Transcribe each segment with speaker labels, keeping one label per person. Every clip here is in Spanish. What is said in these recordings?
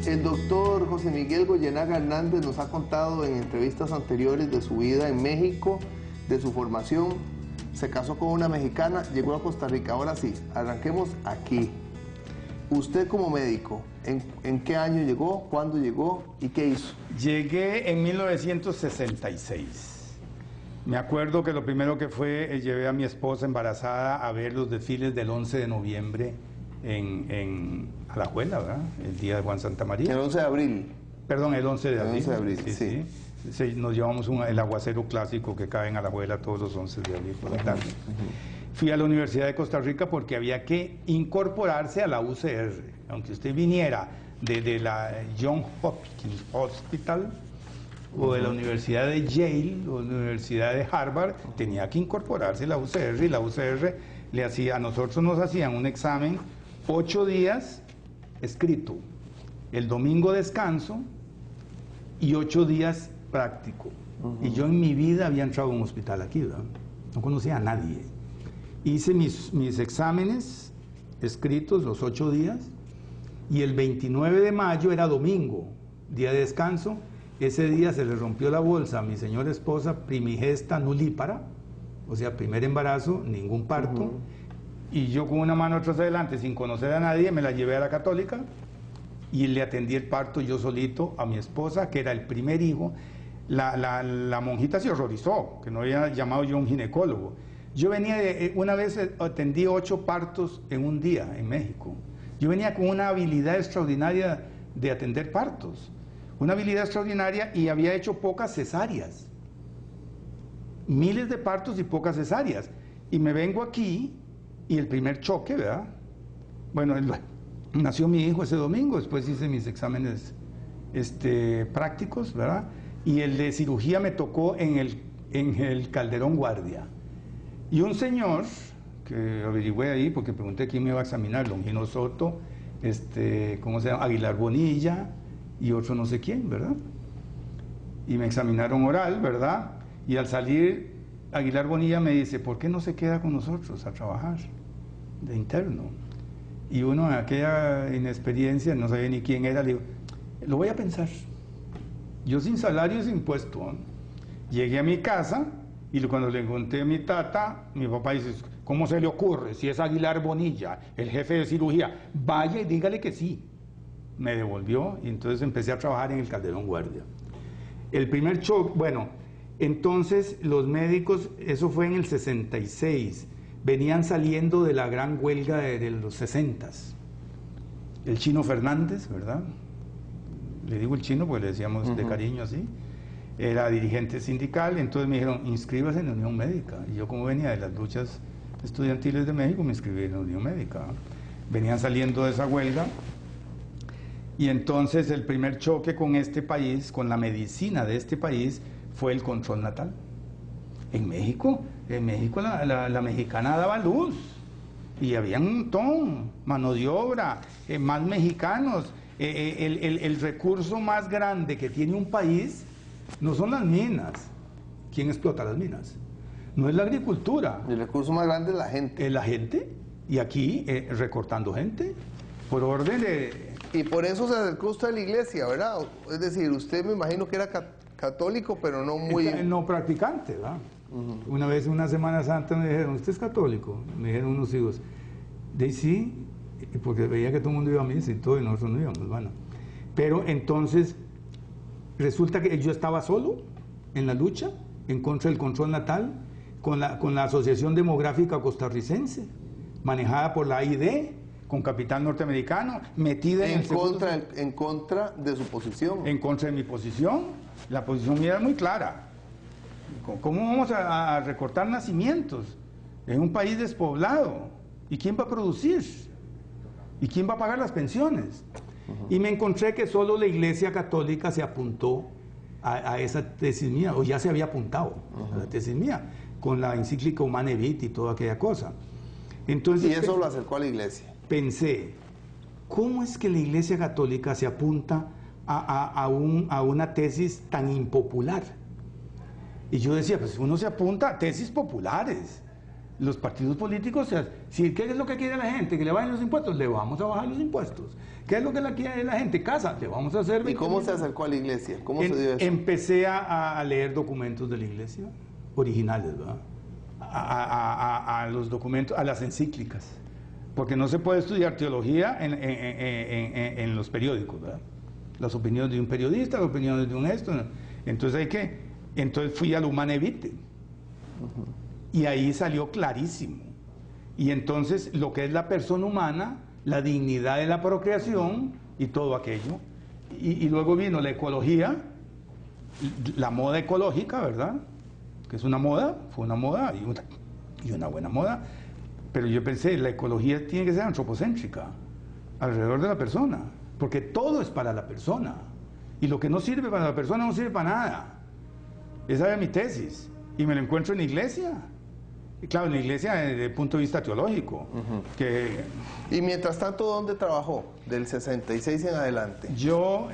Speaker 1: El doctor José Miguel Goyenaga Hernández nos ha contado en entrevistas anteriores de su vida en México, de su formación. Se casó con una mexicana, llegó a Costa Rica. Ahora sí, arranquemos aquí. Usted como médico, ¿en qué año llegó? ¿Cuándo llegó? ¿Y qué hizo?
Speaker 2: Llegué en 1966. Me acuerdo que lo primero que fue, llevé a mi esposa embarazada a ver los desfiles del 11 de noviembre en Alajuela, ¿verdad? El día de Juan Santamaría.
Speaker 1: El 11 de abril.
Speaker 2: Perdón, el 11 de abril.
Speaker 1: El 11 de abril, sí.
Speaker 2: Sí, nos llevamos el aguacero clásico que cae en Alajuela todos los 11 de abril por la tarde. Fui a la Universidad de Costa Rica porque había que incorporarse a la UCR. Aunque usted viniera de la Johns Hopkins Hospital o de la Universidad de Yale o la Universidad de Harvard, tenía que incorporarse a la UCR, y la UCR a nosotros nos hacían un examen 8 días escrito, el domingo descanso y 8 días práctico. Y yo en mi vida había entrado a un hospital aquí, ¿verdad? No conocía a nadie. Hice mis exámenes escritos los 8 días, y el 29 de mayo era domingo, día de descanso. Ese día se le rompió la bolsa a mi señora esposa, primigesta nulípara, o sea, primer embarazo, ningún parto, y yo con una mano atrás adelante, sin conocer a nadie, me la llevé a la Católica y le atendí el parto yo solito a mi esposa, que era el primer hijo. La monjita se horrorizó, que no había llamado yo a un ginecólogo. Yo venía una vez atendí 8 partos en un día en México. Yo venía con una habilidad extraordinaria de atender partos, una habilidad extraordinaria, y había hecho pocas cesáreas, miles de partos y pocas cesáreas. Y me vengo aquí y el primer choque, ¿verdad? Bueno, nació mi hijo ese domingo, después hice mis exámenes prácticos, ¿verdad? Y el de cirugía me tocó en el Calderón Guardia. Y un señor, que averigüé ahí porque pregunté quién me iba a examinar, Longino Soto, ¿cómo se llama? Aguilar Bonilla y otro no sé quién, ¿verdad? Y me examinaron oral, ¿verdad? Y al salir, Aguilar Bonilla me dice, ¿por qué no se queda con nosotros a trabajar de interno? Y uno en aquella inexperiencia, no sabía ni quién era, le digo, lo voy a pensar. Yo sin salario y sin puesto, ¿eh? Llegué a mi casa y cuando le conté a mi tata, mi papá dice, ¿cómo se le ocurre? Si es Aguilar Bonilla, el jefe de cirugía, vaya y dígale que sí. Me devolvió y entonces empecé a trabajar en el Calderón Guardia. El primer shock, bueno, entonces los médicos, eso fue en el 66, venían saliendo de la gran huelga de los 60s. El Chino Fernández, ¿verdad? Le digo el chino porque le decíamos de cariño así. Era dirigente sindical, entonces me dijeron, inscríbase en la Unión Médica. Y yo, como venía de las luchas estudiantiles de México, me inscribí en la Unión Médica. Venían saliendo de esa huelga. Y entonces el primer choque con este país, con la medicina de este país, fue el control natal. En México la mexicana daba luz y había un montón, mano de obra, más mexicanos. El recurso más grande que tiene un país no son las minas. ¿Quién explota las minas? No es la agricultura.
Speaker 1: El recurso más grande es la gente.
Speaker 2: Es la gente, y aquí recortando gente por orden de...
Speaker 1: Y por eso se acercó usted a la iglesia, ¿verdad? Es decir, usted me imagino que era católico, pero no muy...
Speaker 2: No practicante, ¿verdad? Una vez, una Semana Santa, me dijeron, ¿usted es católico? Me dijeron unos hijos. De sí, porque veía que todo el mundo iba a misa y todo, y nosotros no íbamos, bueno. Pero entonces, resulta que yo estaba solo en la lucha en contra del control natal, con la Asociación Demográfica Costarricense, manejada por la AID, con capital norteamericano, metida en
Speaker 1: contra de su posición.
Speaker 2: En contra de mi posición. La posición mía era muy clara. ¿Cómo vamos a recortar nacimientos en un país despoblado? ¿Y quién va a producir? ¿Y quién va a pagar las pensiones? Y me encontré que solo la Iglesia Católica se apuntó a esa tesis mía, o ya se había apuntado a la tesis mía, con la encíclica Humanae Vitae y toda aquella cosa. Entonces,
Speaker 1: y eso lo acercó a la Iglesia.
Speaker 2: Pensé, ¿cómo es que la Iglesia Católica se apunta a una tesis tan impopular? Y yo decía, pues uno se apunta a tesis populares. los partidos políticos, si ¿qué es lo que quiere la gente? Que le bajen los impuestos, le vamos a bajar los impuestos. ¿Qué es lo que quiere la gente? Casa, le vamos a hacer...
Speaker 1: ¿Y cómo se acercó a la iglesia? ¿Cómo se dio eso?
Speaker 2: Empecé a leer documentos de la iglesia, originales, ¿verdad? A los documentos, a las encíclicas, porque no se puede estudiar teología en los periódicos, ¿verdad? Las opiniones de un periodista, las opiniones de un esto, entonces entonces fui al Humane Vitae, y ahí salió clarísimo, y entonces lo que es la persona humana, la dignidad de la procreación y todo aquello, y luego vino la ecología, la moda ecológica, ¿verdad? Que es una moda, fue una moda y una buena moda, pero yo pensé, la ecología tiene que ser antropocéntrica, alrededor de la persona, porque todo es para la persona, y lo que no sirve para la persona no sirve para nada. Esa era mi tesis, y me lo encuentro en la iglesia. Y claro, en la iglesia desde el punto de vista teológico.
Speaker 1: Y mientras tanto, ¿dónde trabajó? Del 66 en adelante.
Speaker 2: Yo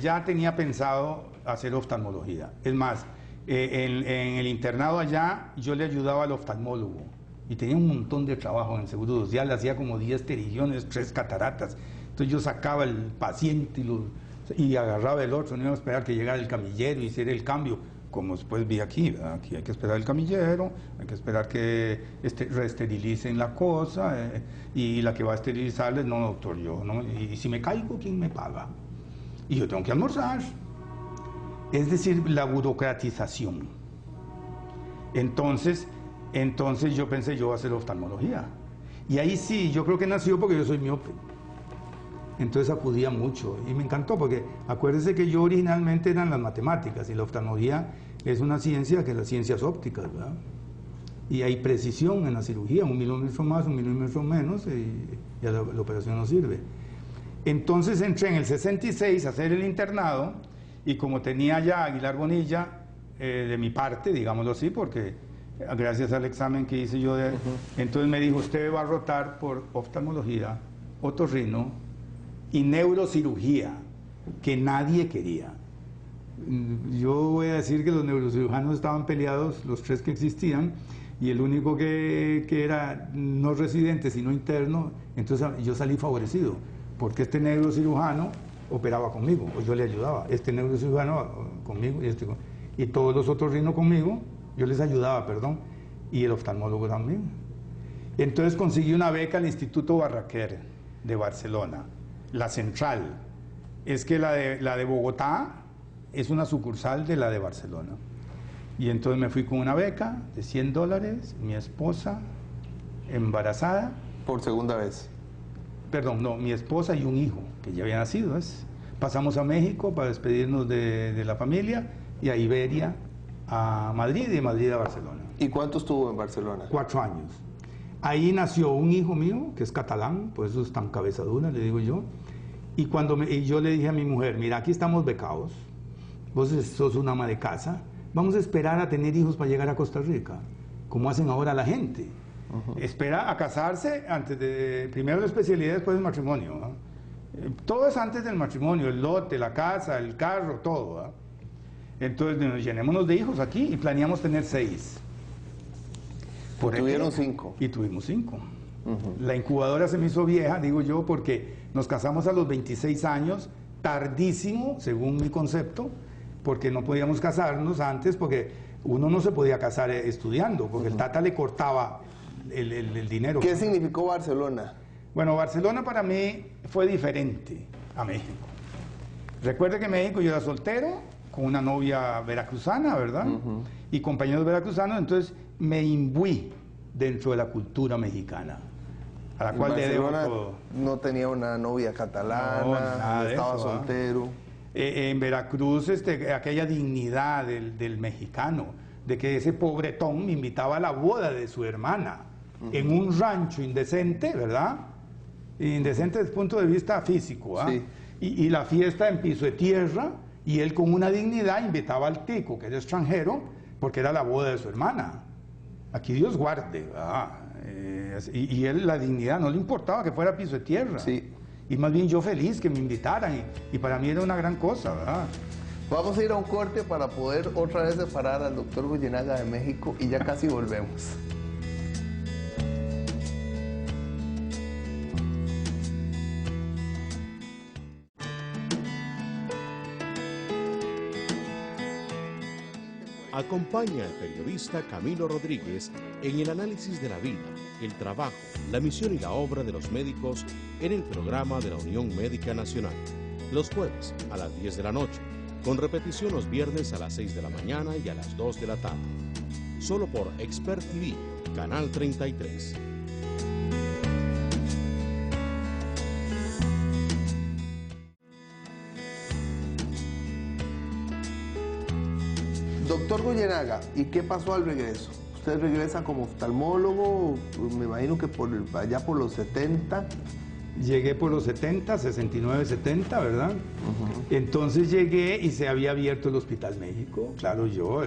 Speaker 2: ya tenía pensado hacer oftalmología. Es más, en el internado allá yo le ayudaba al oftalmólogo y tenía un montón de trabajo en el Seguro Social, le hacía como 10 pterigiones, 3 cataratas. Entonces yo sacaba el paciente y agarraba el otro, no iba a esperar que llegara el camillero y hiciera el cambio. Como después vi aquí, ¿verdad? Aquí hay que esperar el camillero, hay que esperar que reesterilicen la cosa, y la que va a esterilizarles, no, doctor, yo, ¿no? Y si me caigo, ¿quién me paga? Y yo tengo que almorzar. Es decir, la burocratización. Entonces yo pensé, yo voy a hacer oftalmología. Y ahí sí, yo creo que nació porque yo soy miope. Entonces acudía mucho y me encantó porque acuérdese que yo originalmente eran las matemáticas y la oftalmología es una ciencia que es las ciencias ópticas, ¿verdad? Y hay precisión en la cirugía, 1 milímetro más, 1 milímetro menos y ya la operación no sirve. Entonces entré en el 66 a hacer el internado y como tenía ya Aguilar Bonilla de mi parte, digámoslo así, porque gracias al examen que hice yo, entonces me dijo, usted va a rotar por oftalmología, otorrino y neurocirugía, que nadie quería. Yo voy a decir que los neurocirujanos estaban peleados, los 3 que existían, y el único que era no residente, sino interno, entonces yo salí favorecido, porque este neurocirujano operaba conmigo, o yo le ayudaba, este neurocirujano conmigo, y todos los otros rinos conmigo, yo les ayudaba, perdón, y el oftalmólogo también. Entonces conseguí una beca al Instituto Barraquer de Barcelona. La central es que la de Bogotá es una sucursal de la de Barcelona. Y entonces me fui con una beca de $100, mi esposa embarazada.
Speaker 1: ¿Por segunda vez?
Speaker 2: Perdón, no, mi esposa y un hijo que ya había nacido. Pasamos a México para despedirnos de la familia y a Iberia, a Madrid y de Madrid a Barcelona.
Speaker 1: ¿Y cuánto estuvo en Barcelona?
Speaker 2: 4 años. Ahí nació un hijo mío, que es catalán, por eso es tan cabezadura, le digo yo. Y yo le dije a mi mujer, mira, aquí estamos becados, vos sos una ama de casa, vamos a esperar a tener hijos para llegar a Costa Rica, como hacen ahora la gente. Espera a casarse primero la especialidad, después el matrimonio, ¿no? Todo es antes del matrimonio, el lote, la casa, el carro, todo, ¿no? Entonces llenémonos de hijos aquí y planeamos tener 6.
Speaker 1: Tuvieron 5.
Speaker 2: Y tuvimos 5. La incubadora se me hizo vieja, digo yo, porque nos casamos a los 26 años, tardísimo, según mi concepto, porque no podíamos casarnos antes, porque uno no se podía casar estudiando, porque el Tata le cortaba el dinero.
Speaker 1: ¿Qué significó Barcelona?
Speaker 2: Bueno, Barcelona para mí fue diferente a México. Recuerde que en México yo era soltero, con una novia veracruzana, ¿verdad? Y compañeros veracruzanos, entonces me imbuí dentro de la cultura mexicana, a la cual le debo todo.
Speaker 1: No tenía una novia catalana, no, estaba soltero.
Speaker 2: En Veracruz, aquella dignidad del mexicano, de que ese pobretón me invitaba a la boda de su hermana, en un rancho indecente, ¿verdad? Indecente desde el punto de vista físico, ¿ah? Sí. Y la fiesta en piso de tierra, y él con una dignidad invitaba al tico, que era extranjero, porque era la boda de su hermana. Aquí Dios guarde, ¿verdad? Y él la dignidad, no le importaba que fuera piso de tierra.
Speaker 1: Sí.
Speaker 2: Y más bien yo feliz que me invitaran, y para mí era una gran cosa, ¿verdad?
Speaker 1: Vamos a ir a un corte para poder otra vez separar al doctor Goyenaga de México y ya casi volvemos.
Speaker 3: Acompaña al periodista Camilo Rodríguez en el análisis de la vida, el trabajo, la misión y la obra de los médicos en el programa de la Unión Médica Nacional, los jueves a las 10 de la noche, con repetición los viernes a las 6 de la mañana y a las 2 de la tarde. Solo por Expert TV, Canal 33.
Speaker 1: Doctor Goyenaga, ¿y qué pasó al regreso? Usted regresa como oftalmólogo, me imagino que allá por los 70.
Speaker 2: Llegué por los 70, 69, 70, ¿verdad? Entonces llegué y se había abierto el Hospital México, claro, yo,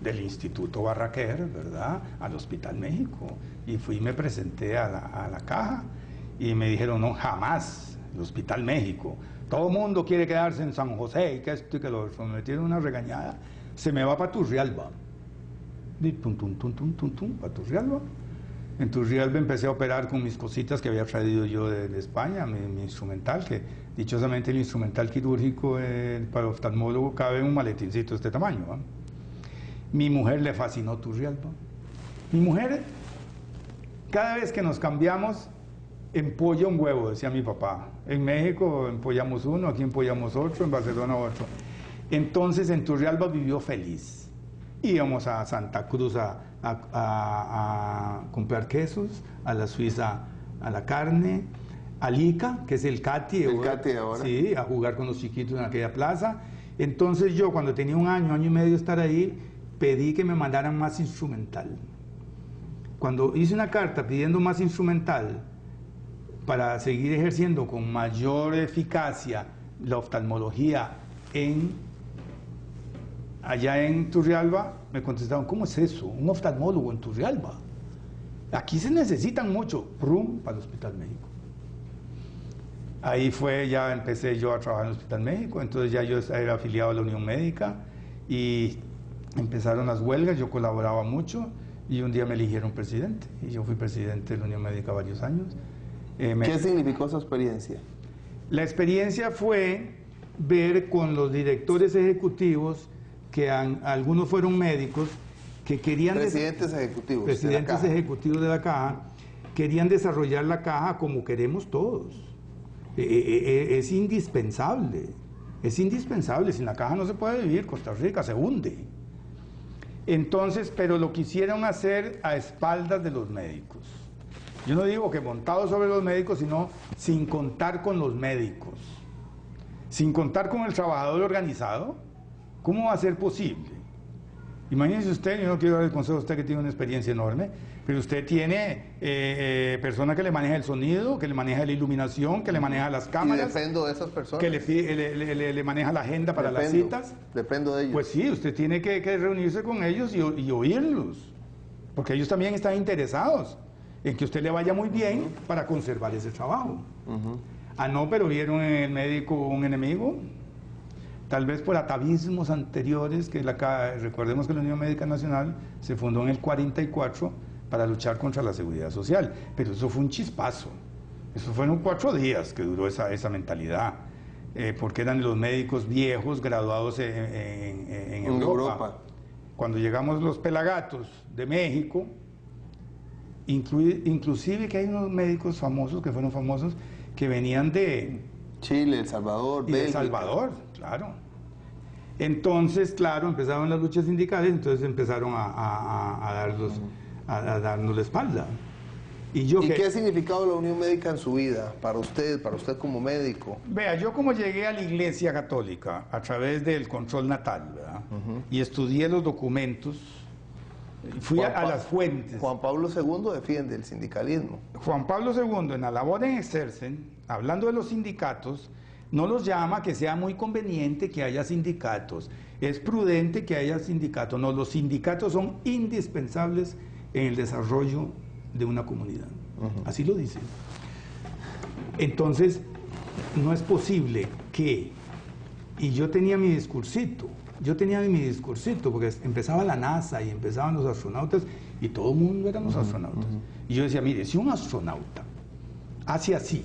Speaker 2: del Instituto Barraquer, ¿verdad? Al Hospital México. Y fui y me presenté a la caja y me dijeron, no, jamás, el Hospital México. Todo el mundo quiere quedarse en San José y que esto y que lo otro. Me metieron una regañada. Se me va para Turrialba. Y tum, tum, tum, tum, tum, tum, para Turrialba. En Turrialba empecé a operar con mis cositas que había traído yo de España, mi instrumental, que dichosamente el instrumental quirúrgico para oftalmólogo cabe en un maletincito de este tamaño, ¿va? Mi mujer le fascinó Turrialba. Mi mujer, cada vez que nos cambiamos, empolla un huevo, decía mi papá. En México empollamos uno, aquí empollamos otro, en Barcelona otro. Entonces en Turrialba vivió feliz. Íbamos a Santa Cruz a comprar quesos, a la Suiza a la carne, a Lica, que es el Cati.
Speaker 1: El Cati ahora.
Speaker 2: Sí, a jugar con los chiquitos en aquella plaza. Entonces yo, cuando tenía un año y medio de estar ahí, pedí que me mandaran más instrumental. Cuando hice una carta pidiendo más instrumental para seguir ejerciendo con mayor eficacia la oftalmología allá en Turrialba, me contestaron, ¿cómo es eso? Un oftalmólogo en Turrialba. Aquí se necesitan mucho. Prum, para el Hospital México. Ahí ya empecé yo a trabajar en el Hospital México, entonces ya yo era afiliado a la Unión Médica y empezaron las huelgas, yo colaboraba mucho y un día me eligieron presidente y yo fui presidente de la Unión Médica varios años.
Speaker 1: ¿Qué significó esa experiencia?
Speaker 2: La experiencia fue ver con los directores ejecutivos que algunos fueron médicos que querían...
Speaker 1: Presidentes ejecutivos
Speaker 2: de la caja, querían desarrollar la caja como queremos todos. Es indispensable, sin la caja no se puede vivir, Costa Rica se hunde. Entonces, pero lo quisieron hacer a espaldas de los médicos. Yo no digo que montados sobre los médicos, sino sin contar con los médicos, sin contar con el trabajador organizado. ¿Cómo va a ser posible? Imagínese usted, yo no quiero dar el consejo a usted que tiene una experiencia enorme, pero usted tiene persona que le maneja el sonido, que le maneja la iluminación, que le maneja las cámaras.
Speaker 1: ¿Y dependo de esas personas?
Speaker 2: Que le maneja la agenda para las citas.
Speaker 1: Dependo de ellos.
Speaker 2: Pues sí, usted tiene que reunirse con ellos y oírlos, porque ellos también están interesados en que usted le vaya muy bien para conservar ese trabajo. Ah, no, pero vieron en el médico un enemigo. Tal vez por atavismos anteriores, que recordemos que la Unión Médica Nacional se fundó en el 44 para luchar contra la seguridad social, pero eso fue un chispazo, eso fueron 4 días que duró esa mentalidad, porque eran los médicos viejos graduados en Europa. Cuando llegamos los pelagatos de México, inclusive que hay unos médicos famosos, que fueron famosos, que venían de
Speaker 1: Chile, El Salvador,
Speaker 2: Bélgica. El Salvador, claro. Entonces, claro, empezaron las luchas sindicales, entonces empezaron a darnos la espalda. ¿Y
Speaker 1: qué ha significado la Unión Médica en su vida, para usted como médico?
Speaker 2: Vea, yo como llegué a la Iglesia Católica a través del control natal, ¿verdad? Y estudié los documentos, fui a las fuentes.
Speaker 1: Juan Pablo II defiende el sindicalismo.
Speaker 2: Juan Pablo II, en la labor en exercen, hablando de los sindicatos, no los llama que sea muy conveniente que haya sindicatos, es prudente que haya sindicatos. No, los sindicatos son indispensables en el desarrollo de una comunidad. Así lo dice. Entonces, no es posible que... Y yo tenía mi discursito, porque empezaba la NASA y empezaban los astronautas y todo el mundo éramos astronautas. Y yo decía, mire, si un astronauta hace así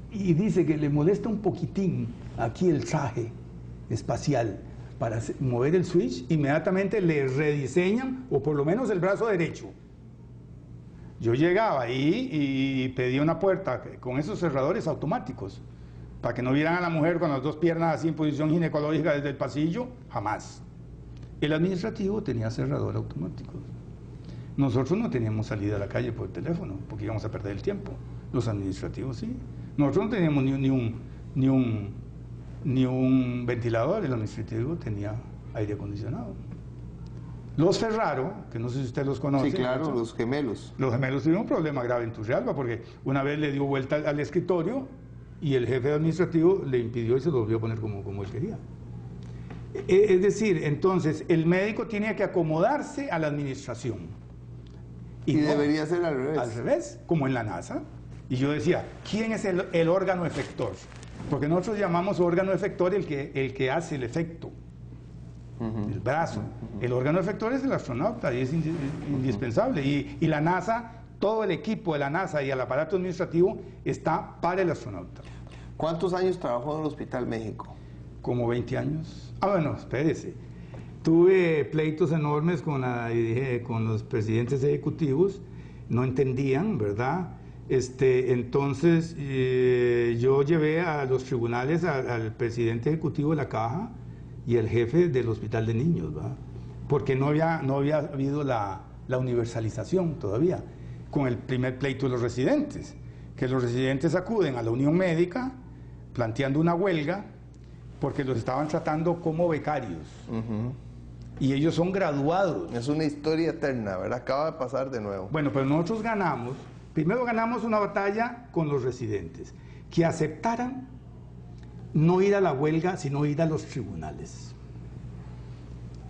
Speaker 2: y dice que le molesta un poquitín aquí el traje espacial, para mover el switch, inmediatamente le rediseñan, o por lo menos el brazo derecho. Yo llegaba ahí y pedía una puerta con esos cerradores automáticos, para que no vieran a la mujer con las dos piernas así en posición ginecológica desde el pasillo, jamás. El administrativo tenía cerrador automático. Nosotros no teníamos salida a la calle por teléfono, porque íbamos a perder el tiempo. Los administrativos sí. Nosotros no teníamos ni un ventilador, el administrativo tenía aire acondicionado. Los Ferraro, que no sé si usted los conoce.
Speaker 1: Sí, claro, los gemelos.
Speaker 2: Los gemelos tuvieron un problema grave en Turrialba, porque una vez le dio vuelta al escritorio y el jefe administrativo le impidió y se lo volvió a poner como él quería. Es decir, entonces, el médico tenía que acomodarse a la administración.
Speaker 1: Y
Speaker 2: no,
Speaker 1: debería ser al revés.
Speaker 2: Al revés, como en la NASA. Y yo decía, ¿quién es el órgano efector? Porque nosotros llamamos órgano efector el que hace el efecto, el brazo. El órgano efector es el astronauta y es indispensable. Y la NASA, todo el equipo de la NASA y el aparato administrativo está para el astronauta.
Speaker 1: ¿Cuántos años trabajó en el Hospital México?
Speaker 2: Como 20 años. Ah, bueno, espérese. Tuve pleitos enormes con los presidentes ejecutivos, no entendían, ¿verdad? Entonces yo llevé a los tribunales al presidente ejecutivo de la Caja y al jefe del Hospital de Niños, ¿verdad? Porque no había habido la universalización todavía, con el primer pleito de los residentes, que los residentes acuden a la Unión Médica planteando una huelga porque los estaban tratando como becarios. Y ellos son graduados.
Speaker 1: Es una historia eterna, ¿verdad? Acaba de pasar de nuevo.
Speaker 2: Bueno, pero nosotros ganamos. Primero ganamos una batalla con los residentes, que aceptaran no ir a la huelga, sino ir a los tribunales.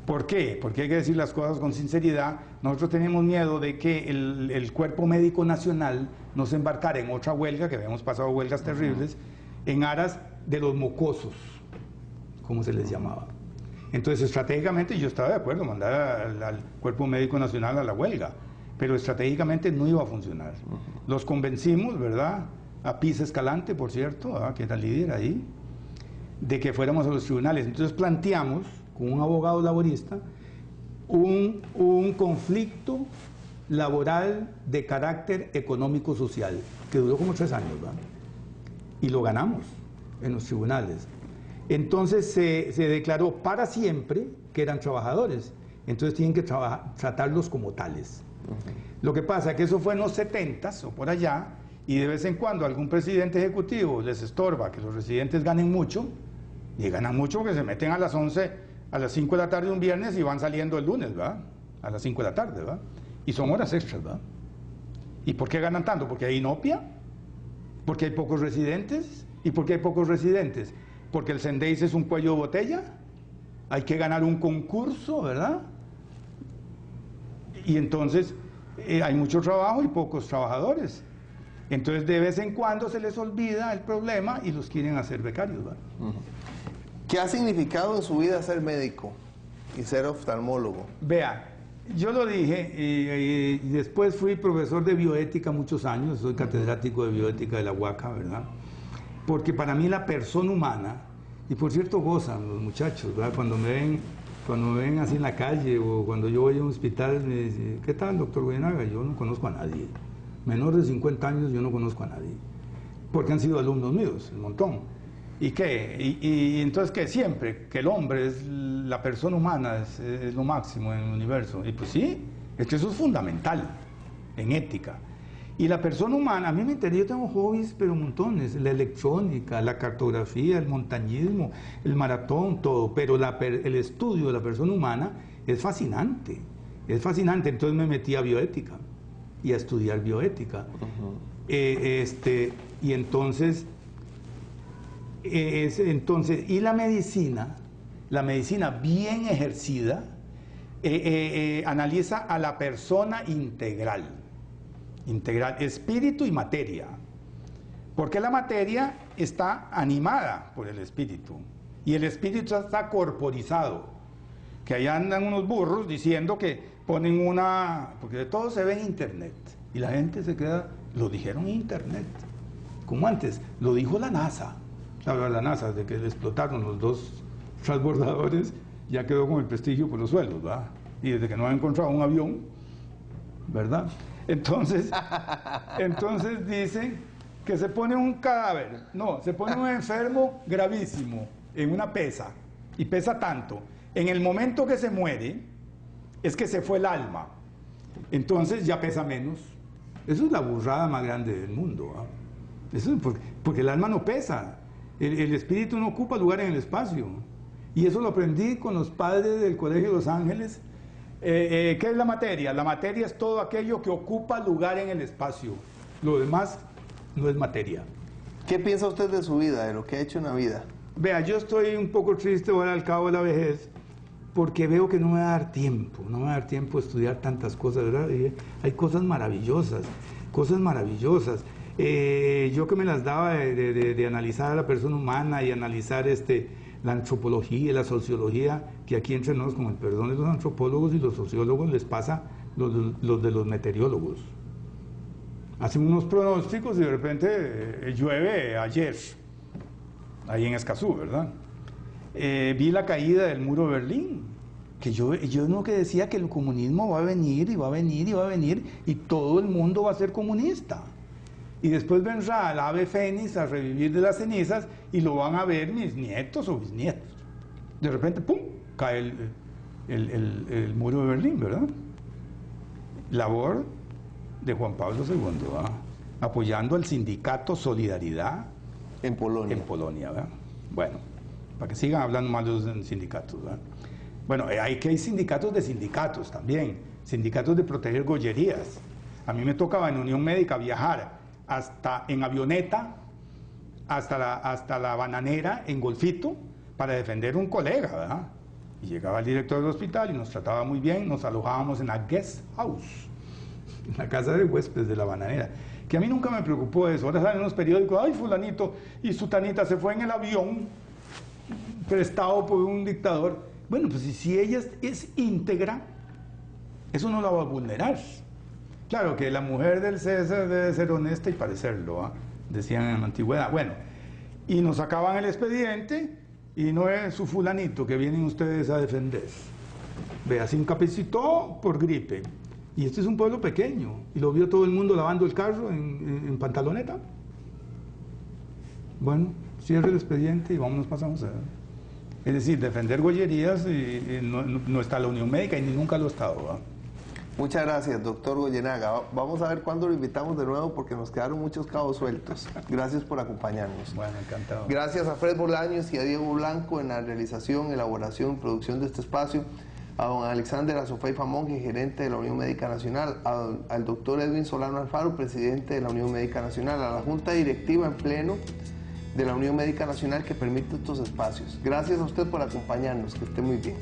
Speaker 2: ¿Por qué? Porque hay que decir las cosas con sinceridad. Nosotros tenemos miedo de que el Cuerpo Médico Nacional nos embarcara en otra huelga, que habíamos pasado huelgas terribles, en aras de los mocosos, como se les llamaba. Entonces, estratégicamente yo estaba de acuerdo, mandar al Cuerpo Médico Nacional a la huelga, pero estratégicamente no iba a funcionar. Los convencimos, ¿verdad? A Pisa Escalante, por cierto, ¿verdad? Que era el líder ahí, de que fuéramos a los tribunales. Entonces planteamos, con un abogado laborista, un conflicto laboral de carácter económico-social, que duró como 3 años, ¿verdad? Y lo ganamos en los tribunales. Entonces se declaró para siempre que eran trabajadores, entonces tienen que tratarlos como tales. Lo que pasa es que eso fue en los 70s o por allá, y de vez en cuando algún presidente ejecutivo les estorba que los residentes ganen mucho, y ganan mucho porque se meten a las 11, a las 5 de la tarde un viernes y van saliendo el lunes, ¿verdad? A las 5 de la tarde, ¿verdad? Y son horas extras, ¿verdad? ¿Y por qué ganan tanto? ¿Porque hay inopia? ¿Porque hay pocos residentes? ¿Y por qué hay pocos residentes? Porque el Sendeis es un cuello de botella, hay que ganar un concurso, ¿verdad? Y entonces hay mucho trabajo y pocos trabajadores. Entonces de vez en cuando se les olvida el problema y los quieren hacer becarios, ¿verdad?
Speaker 1: ¿Qué ha significado en su vida ser médico y ser oftalmólogo?
Speaker 2: Vea, yo lo dije y después fui profesor de bioética muchos años, soy catedrático de bioética de la UACA, ¿verdad? Porque para mí la persona humana, y por cierto gozan los muchachos, ¿verdad? Cuando me ven así en la calle o cuando yo voy a un hospital, me dicen, ¿qué tal, doctor Goyenaga? Yo no conozco a nadie. Menor de 50 años yo no conozco a nadie. Porque han sido alumnos míos, un montón. ¿Y qué? Y entonces, ¿qué? Siempre, que el hombre es la persona humana, es lo máximo en el universo. Y pues sí, es que eso es fundamental en ética. Y la persona humana, a mí me interesa, yo tengo hobbies, pero montones, la electrónica, la cartografía, el montañismo, el maratón, todo, pero el estudio de la persona humana es fascinante, entonces me metí a bioética y a estudiar bioética. Y entonces, y la medicina bien ejercida, analiza a la persona integral, espíritu y materia, porque la materia está animada por el espíritu y el espíritu está corporizado, que allá andan unos burros diciendo que ponen porque de todo se ve en internet y la gente se queda, lo dijeron en internet, como antes, lo dijo la NASA, de que explotaron los 2 transbordadores ya quedó con el prestigio por los suelos, ¿verdad? Y desde que no ha encontrado un avión, ¿verdad? Entonces dice que se pone un cadáver, no, se pone un enfermo gravísimo en una pesa, y pesa tanto. En el momento que se muere, es que se fue el alma. Entonces ya pesa menos. Eso es la burrada más grande del mundo, ¿ah? Eso es porque el alma no pesa. El espíritu no ocupa lugar en el espacio. Y eso lo aprendí con los padres del Colegio de Los Ángeles. ¿Qué es la materia? La materia es todo aquello que ocupa lugar en el espacio. Lo demás no es materia.
Speaker 1: ¿Qué piensa usted de su vida, de lo que ha hecho en la vida?
Speaker 2: Vea, yo estoy un poco triste ahora al cabo de la vejez, porque veo que no me va a dar tiempo, no me va a dar tiempo de estudiar tantas cosas, ¿verdad? Hay cosas maravillosas, cosas maravillosas. Yo que me las daba de analizar a la persona humana y analizar la antropología y la sociología, que aquí entre nosotros, con el perdón de los antropólogos y los sociólogos, les pasa los de los meteorólogos. Hacen unos pronósticos y de repente llueve ayer, ahí en Escazú, ¿verdad? Vi la caída del muro de Berlín, que yo no que decía que el comunismo va a venir y va a venir y va a venir y todo el mundo va a ser comunista. Y después vendrá el ave fénix a revivir de las cenizas y lo van a ver mis nietos o bisnietos. De repente, ¡pum!, cae el muro de Berlín, ¿verdad? Labor de Juan Pablo II, ¿verdad? Apoyando al sindicato Solidaridad
Speaker 1: En Polonia.
Speaker 2: ¿verdad? Bueno, para que sigan hablando mal de los sindicatos, ¿verdad? Bueno, hay sindicatos de sindicatos también, sindicatos de proteger gollerías. A mí me tocaba en Unión Médica viajar en avioneta hasta la bananera en Golfito para defender un colega, ¿verdad? Y llegaba el director del hospital y nos trataba muy bien, nos alojábamos en la guest house, en la casa de huéspedes de la bananera, que a mí nunca me preocupó eso. Ahora salen los periódicos, ay, fulanito y sutanita se fue en el avión prestado por un dictador. Bueno, pues si ella es íntegra, eso no la va a vulnerar. Claro que la mujer del César debe ser honesta y parecerlo, ¿ah? Decían en la antigüedad. Bueno, y nos sacaban el expediente y no es su fulanito que vienen ustedes a defender. Vea, se incapacitó por gripe. Y este es un pueblo pequeño y lo vio todo el mundo lavando el carro en pantaloneta. Bueno, cierre el expediente y vámonos para San José. Es decir, defender gollerías y no está la Unión Médica y ni nunca lo ha estado, ¿verdad?
Speaker 1: Muchas gracias, doctor Goyenaga. Vamos a ver cuándo lo invitamos de nuevo porque nos quedaron muchos cabos sueltos. Gracias por acompañarnos.
Speaker 2: Bueno, encantado.
Speaker 1: Gracias a Fred Bolaños y a Diego Blanco en la realización, elaboración y producción de este espacio, a don Alexander Azofeifa Monge, gerente de la Unión Médica Nacional, al doctor Edwin Solano Alfaro, presidente de la Unión Médica Nacional, a la Junta Directiva en pleno de la Unión Médica Nacional que permite estos espacios. Gracias a usted por acompañarnos, que esté muy bien.